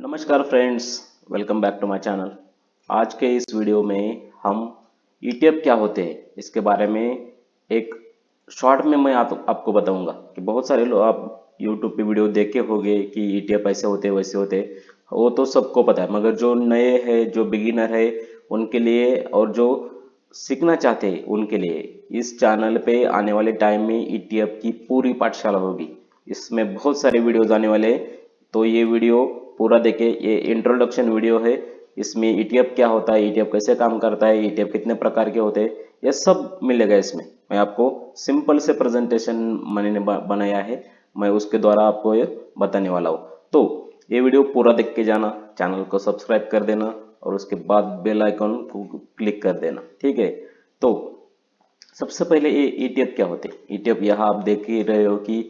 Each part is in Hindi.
नमस्कार friends, welcome back to my channel. आज के इस वीडियो में हम ETF क्या होते हैं इसके बारे में एक शॉर्ट में मैं आपको बताऊंगा कि बहुत सारे लोग आप YouTube पे वीडियो देखे होंगे कि ETF ऐसे होते हैं वैसे होते हैं। वो तो सबको पता है, मगर जो नए हैं, जो बिगिनर है, उनके लिए और जो सीखना चाहते हैं उनके लिए इस चैनल पे आने वाले टाइम में ETF की पूरी पाठशाला होगी। इसमें बहुत सारे वीडियोज आने वाले हैं, तो ये वीडियो पूरा देखे। ये इंट्रोडक्शन वीडियो है। इसमें ETF क्या होता है, ETF कैसे काम करता है, ETF कितने प्रकार के होते हैं, ये सब मिलेगा इसमें। मैं आपको सिंपल से प्रेजेंटेशन मैंने बनाया है, मैं उसके द्वारा आपको ये बताने वाला हूँ। तो ये वीडियो पूरा देख के जाना, चैनल को सब्सक्राइब कर देना और उसके बाद बेल आइकन को क्लिक कर देना, ठीक है। तो सबसे पहले ये ETF क्या होते हैं। ETF यहाँ आप देख ही रहे हो कि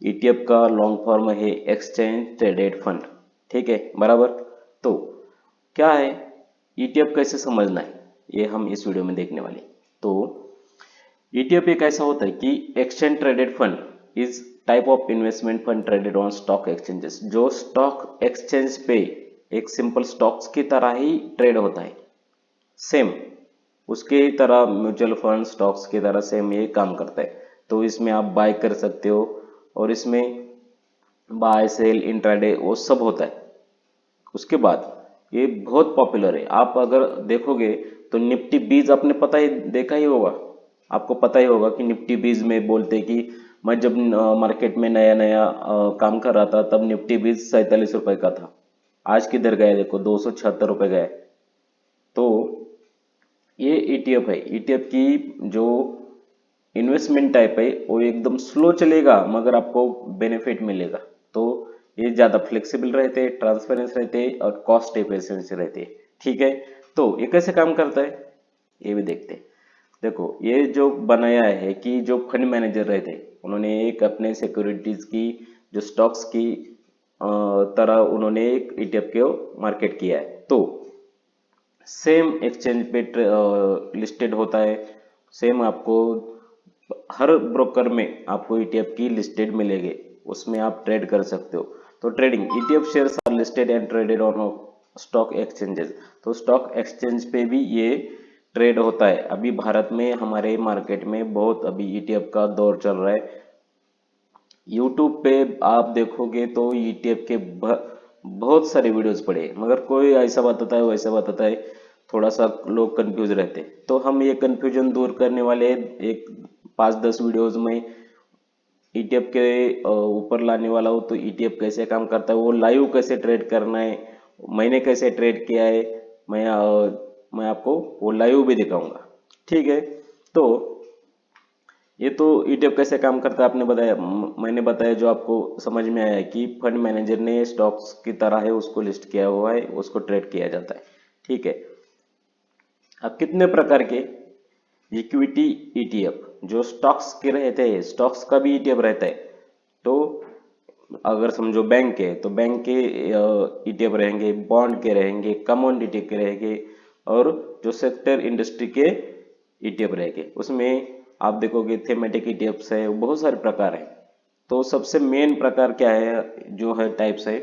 ETF का लॉन्ग फॉर्म है एक्सचेंज ट्रेडेड फंड, ठीक है, बराबर। तो क्या है ETF, कैसे समझना है, ये हम इस वीडियो में देखने वाले। तो ETF एक ऐसा होता है कि exchange traded fund is type of investment fund traded on stock exchanges, जो स्टॉक एक्सचेंज पे एक सिंपल स्टॉक्स की तरह ही ट्रेड होता है। सेम उसके तरह म्यूचुअल फंड स्टॉक्स की तरह सेम ये काम करता है। तो इसमें आप बाय कर सकते हो और इसमें बाय सेल इंट्राडे वो सब होता है। उसके बाद ये बहुत पॉपुलर है। आप अगर देखोगे तो निफ्टी 20 आपने पता ही देखा ही होगा, आपको पता ही होगा कि निफ्टी 20 में बोलते कि मैं जब मार्केट में नया नया काम कर रहा था तब निफ्टी 20 47 रुपए का था। आज किधर गया देखो, 276 रुपए गए। तो ये ETF है। ETF की जो इन्वेस्टमेंट टाइप है वो एकदम स्लो चलेगा मगर आपको बेनिफिट मिलेगा। तो ये ज़्यादा फ्लेक्सिबल रहते हैं, ट्रांसपेरेंस रहते हैं और कॉस्ट एफिशिएंसी रहती है, ठीक है। तो ये कैसे काम करता है ये भी देखते हैं। देखो ये जो बनाया है कि जो फंड मैनेजर रहते हैं उन्होंने एक अपने सिक्योरिटीज की जो स्टॉक्स की तरह उन्होंने एक ETF को मार्केट किया है। तो सेम एक्सचेंज पे लिस्टेड होता है। सेम आपको हर ब्रोकर में आपको ETF की लिस्टेड मिलेगी, उसमें आप ट्रेड कर सकते हो। तो trading ETF shares are listed and traded on stock exchanges. तो स्टॉक एक्सचेंज पे भी ये ट्रेड होता है। अभी भारत में हमारे मार्केट में बहुत अभी ETF का दौर चल रहा है। यूट्यूब पे आप देखोगे तो ETF के बहुत सारे वीडियोस पड़े हैं, मगर कोई ऐसा बताता है वैसा बताता है, थोड़ा सा लोग कंफ्यूज रहते हैं। तो हम ये कंफ्यूजन दूर करने वाले एक 5-10 वीडियोस में ETF के ऊपर लाने वाला हूँ। तो ETF कैसे काम करता है, वो लाइव कैसे ट्रेड करना है, मैंने कैसे ट्रेड किया है, मैं आपको वो लाइव भी दिखाऊंगा, ठीक है। तो ये तो ETF कैसे काम करता है आपने बताया, मैंने बताया, जो आपको समझ में आया है कि फंड मैनेजर ने स्टॉक्स की तरह है उसको लिस्ट किया हुआ है, उसको ट्रेड किया जाता है, ठीक है। अब कितने प्रकार के इक्विटी ETF जो स्टॉक्स के रहते हैं, स्टॉक्स का भी ETF रहता है। तो अगर समझो बैंक है तो बैंक के ETF रहेंगे, बॉन्ड के रहेंगे, कमोडिटी के रहेंगे और जो सेक्टर इंडस्ट्री के ETF रहेंगे। उसमें आप देखोगे थीमेटिक ETFs है, बहुत सारे प्रकार है। तो सबसे मेन प्रकार क्या है, जो है टाइप्स है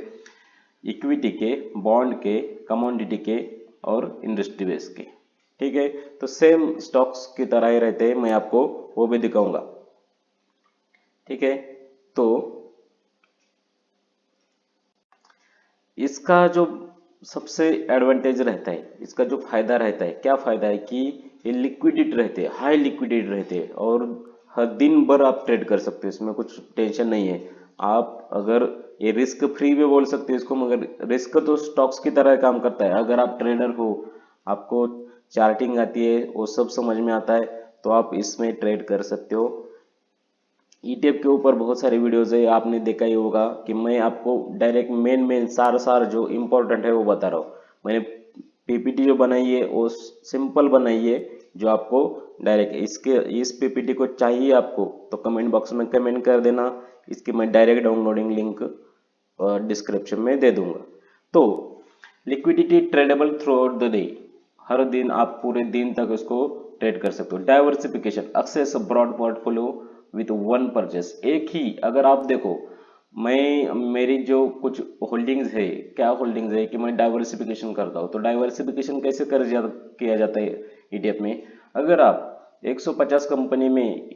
इक्विटी के, बॉन्ड के, कमोडिटी के और इंडस्ट्री बेस के, ठीक है। तो सेम स्टॉक्स की तरह ही रहते हैं, मैं आपको वो भी दिखाऊंगा, ठीक है। तो इसका जो सबसे एडवांटेज रहता है, इसका जो फायदा रहता है, क्या फायदा है कि ये लिक्विडिटी रहते हैं, हाई लिक्विडिटी रहते हैं और हर दिन भर आप ट्रेड कर सकते हो, इसमें कुछ टेंशन नहीं है। आप अगर ये रिस्क फ्री भी बोल सकते हो इसको, मगर रिस्क तो स्टॉक्स की तरह काम करता है। अगर आप ट्रेडर हो, आपको चार्टिंग आती है, वो सब समझ में आता है, तो आप इसमें ट्रेड कर सकते हो। ETF के ऊपर बहुत सारे वीडियोस है, आपने देखा ही होगा कि मैं आपको डायरेक्ट मेन सार जो इम्पोर्टेंट है वो बता रहा हूँ। मैंने PPT जो बनाई है वो सिंपल बनाई है, जो आपको डायरेक्ट इस PPT को चाहिए आपको तो कमेंट बॉक्स में कमेंट कर देना, इसकी मैं डायरेक्ट डाउनलोडिंग लिंक डिस्क्रिप्शन में दे दूंगा। तो liquidity tradable throughout the day, हर दिन आप पूरे दिन तक उसको ट्रेड कर सकते हो। Diversification, access broad portfolio with one purchase, एक ही अगर आप देखो मेरी जो कुछ होल्डिंग्स है, क्या होल्डिंग्स है कि मैं डाइवर्सिफिकेशन करता हूँ। तो डाइवर्सिफिकेशन कैसे किया जाता है ईटीएफ में? अगर आप 150 कंपनी में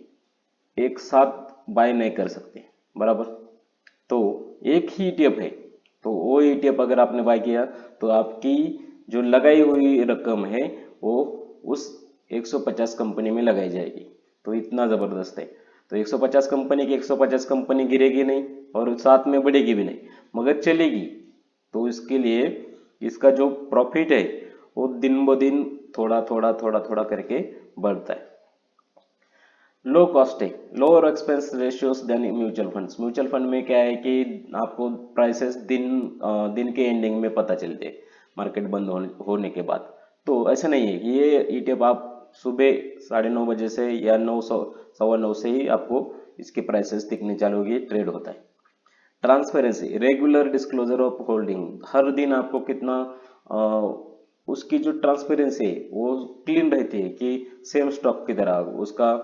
एक साथ बाय नहीं कर सकते, बराबर, तो एक ही ईटीएफ है, तो वो ईटीएफ अगर आपने बाय किया तो आपकी जो लगाई हुई रकम है वो उस 150 कंपनी में लगाई जाएगी। तो इतना जबरदस्त है। तो 150 कंपनी की 150 कंपनी गिरेगी नहीं और साथ में बढ़ेगी भी नहीं, मगर चलेगी। तो इसके लिए इसका जो प्रॉफिट है वो दिन ब दिन थोड़ा थोड़ा थोड़ा थोड़ा करके बढ़ता है। लो कॉस्ट है, lower expense ratios then mutual funds. Mutual fund में क्या है कि आपको प्राइसेस दिन के एंडिंग में पता चलते हैं, मार्केट बंद होने के बाद। तो ऐसा नहीं है कि ये ईटीएफ आप सुबह 9:30 बजे से या 9 सवा 9 से ही आपको इसके प्राइसेस दिखने चालू होगी, ट्रेड होता है। Transparency, regular disclosure of holding, हर दिन आपको कितना उसकी जो ट्रांसपेरेंसी है वो क्लीन रहती है कि सेम स्टॉक की तरह उसका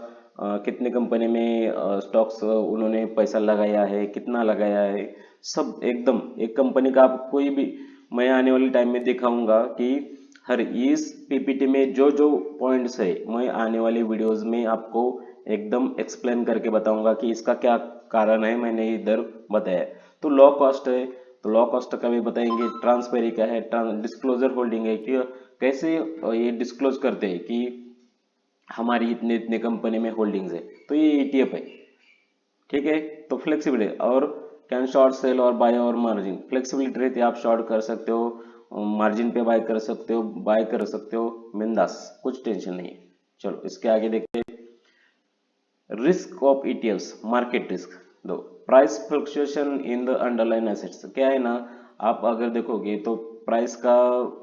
कितने कंपनी में स्टॉक्स उन्होंने पैसा लगाया है, कितना लगाया है, सब एकदम एक कंपनी का आप कोई भी, मैं आने वाले टाइम में दिखाऊंगा कि हर इस पीपीटी में जो जो पॉइंट्स है मैं आने वाले वीडियोस में आपको एकदम एक्सप्लेन करके बताऊंगा कि इसका क्या कारण है, मैंने इधर बताया। तो लो कॉस्ट है, तो लो कॉस्ट का भी बताएंगे। ट्रांसपेरी का है, डिस्क्लोजर होल्डिंग है कि कैसे ये डिस्क्लोज करते हैं कि हमारी इतने इतने कंपनी में होल्डिंग्स है, तो ये ईटीएफ है, ठीक है। तो फ्लेक्सिबिलिटी और कैन शॉर्ट सेल और बाय और मार्जिन, फ्लेक्सिबिलिटी रहती है, आप शॉर्ट कर सकते हो, मार्जिन पे बाय कर सकते हो, बाय कर सकते हो, बिंदास, कुछ टेंशन नहीं है। चलो इसके आगे देखते हैं। Risk of ETFs, market risk. दो, price fluctuation in the underline assets. क्या है ना, आप अगर देखोगे तो प्राइस का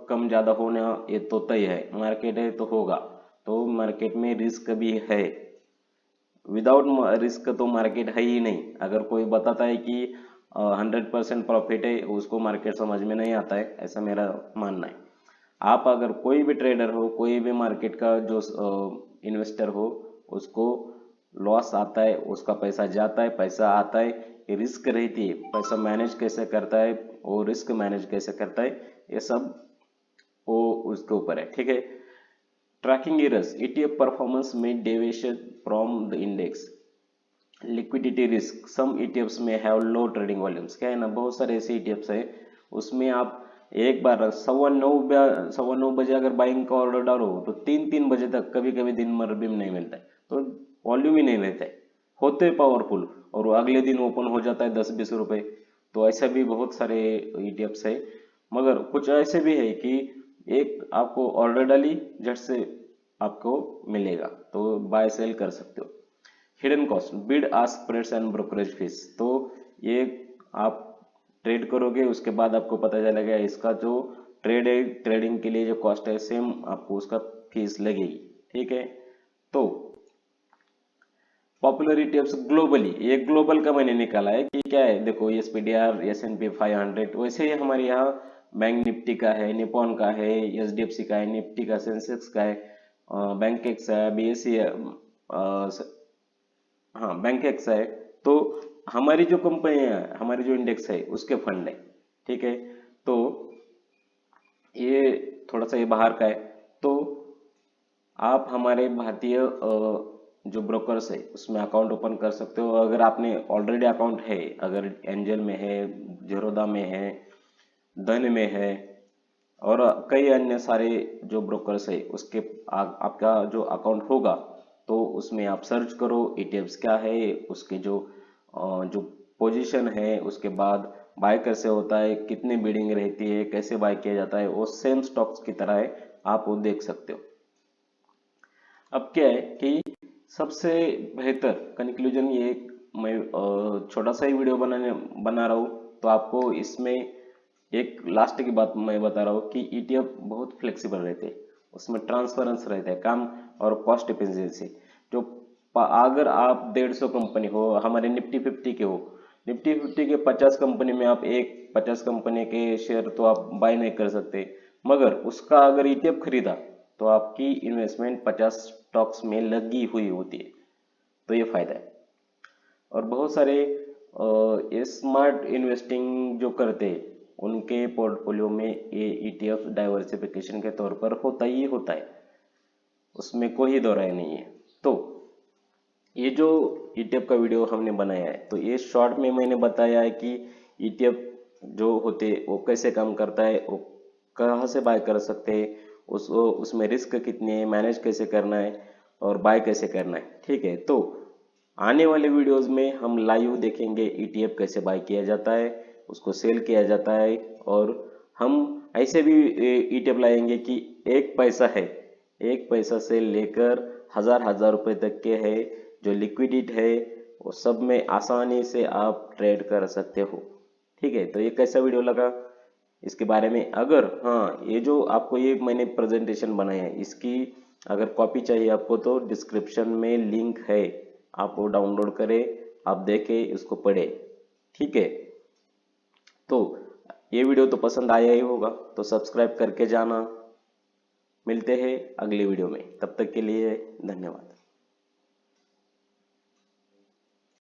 कम ज्यादा होना ये तो तय है, मार्केट है तो होगा। तो मार्केट में रिस्क भी है, विदाउट रिस्क तो मार्केट है ही नहीं। अगर कोई बताता है कि 100% प्रॉफिट है, उसको मार्केट समझ में नहीं आता है, ऐसा मेरा मानना है। आप अगर कोई भी ट्रेडर हो, कोई भी मार्केट का जो इन्वेस्टर हो, उसको लॉस आता है, उसका पैसा जाता है, पैसा आता है, ये रिस्क रहती है। पैसा मैनेज कैसे करता है और रिस्क मैनेज कैसे करता है, ये सब वो उसके ऊपर है, ठीक है। ट्रैकिंग एरर्स, ईटीएफ परफॉर्मेंस में deviation from the index. Liquidity risk, some ETFs में हैव लो ट्रेडिंग वॉल्यूम्स। क्या है ना, बहुत सारे ऐसे ईटीएफ्स है, उसमें आप एक बार 9:15 बजे अगर बाइंग का ऑर्डर डालो तो 3-3 बजे तक कभी कभी दिन भर भी नहीं मिलता है, तो वॉल्यूम ही नहीं रहता है। होते पावरफुल और अगले दिन ओपन हो जाता है 10-20 रुपए। तो ऐसा भी बहुत सारे ईटीएफ्स है, मगर कुछ ऐसे भी है कि एक आपको ऑर्डर डाली झट से आपको मिलेगा, तो बाय सेल कर सकते हो। Hidden cost, bid ask spreads and brokerage fees. तो ये आप ट्रेड करोगे, उसके बाद आपको पता चलेगा इसका जो ट्रेड है, ट्रेडिंग के लिए जो कॉस्ट है सेम आपको उसका फीस लगेगी, ठीक है। तो पॉपुलर ईटीएफ्स ग्लोबली, ये ग्लोबल का मैंने निकाला है कि क्या है, देखो एसपीडीआर, एस&पी 500, वैसे ही हमारे यहाँ बैंक निफ्टी का है, निपॉन का है, एचडीएफसी का है, निफ्टी का, सेंसेक्स का है, बैंक एक्स है, बीएससी, हाँ बैंक एक्स है। तो हमारी जो कंपनी है, हमारी जो इंडेक्स है उसके फंड है, ठीक है। तो ये थोड़ा सा ये बाहर का है। तो आप हमारे भारतीय जो ब्रोकर्स है उसमें अकाउंट ओपन कर सकते हो, अगर आपने ऑलरेडी अकाउंट है, अगर एंजल में है, जेरोदा में है, धन में है और कई अन्य सारे जो ब्रोकर्स है उसके आपका जो अकाउंट होगा, तो उसमें आप सर्च करो ईटीएफ्स क्या है, उसके जो पोजीशन है, उसके बाद बाय कैसे होता है, कितनी बिडिंग रहती है, कैसे बाय किया जाता है, वो सेम स्टॉक्स की तरह है, आप वो देख सकते हो। अब क्या है कि सबसे बेहतर कंक्लूजन ये, मैं छोटा सा ही वीडियो बना रहा हूँ, तो आपको इसमें एक लास्ट की बात मैं बता रहा हूँ कि ईटीएफ बहुत फ्लेक्सिबल रहते हैं, उसमें ट्रांसपेरेंस रहता है काम और कॉस्ट एफिशिएंसी। जो अगर आप 150 कंपनी हो, हमारे निफ्टी 50 के हो, निफ्टी 50 के 50 कंपनी में आप 50 कंपनी के शेयर तो आप बाय नहीं कर सकते, मगर उसका अगर ईटीएफ खरीदा तो आपकी इन्वेस्टमेंट 50 स्टॉक्स में लगी हुई होती है, तो ये फायदा है। और बहुत सारे स्मार्ट इन्वेस्टिंग जो करते हैं उनके पोर्टफोलियो में ये ETF डाइवर्सिफिकेशन के तौर पर होता ही होता है, उसमें कोई दो राय नहीं है। तो ये जो ETF का वीडियो हमने बनाया है, तो ये शॉर्ट में मैंने बताया है कि ETF जो होते वो कैसे काम करता है, वो कहाँ से बाय कर सकते हैं, उसमें रिस्क कितने हैं, मैनेज कैसे करना है और बाय कैसे करना है। ठीक है, तो आने वाले वीडियोस में हम लाइव देखेंगे ETF कैसे बाय किया जाता है, उसको सेल किया जाता है, और हम ऐसे भी ETF लाएंगे कि एक पैसा है, एक पैसा से लेकर हजार हजार रुपए तक के है जो लिक्विडिट है, वो सब में आसानी से आप ट्रेड कर सकते हो। ठीक है, तो ये कैसा वीडियो लगा इसके बारे में, अगर हाँ ये जो आपको ये मैंने प्रेजेंटेशन बनाया है इसकी अगर कॉपी चाहिए आपको तो डिस्क्रिप्शन में लिंक है, आप वो डाउनलोड करें, आप देखें, उसको पढ़ें। ठीक है, तो ये वीडियो तो पसंद आया ही होगा, तो सब्सक्राइब करके जाना। मिलते हैं अगली वीडियो में, तब तक के लिए धन्यवाद।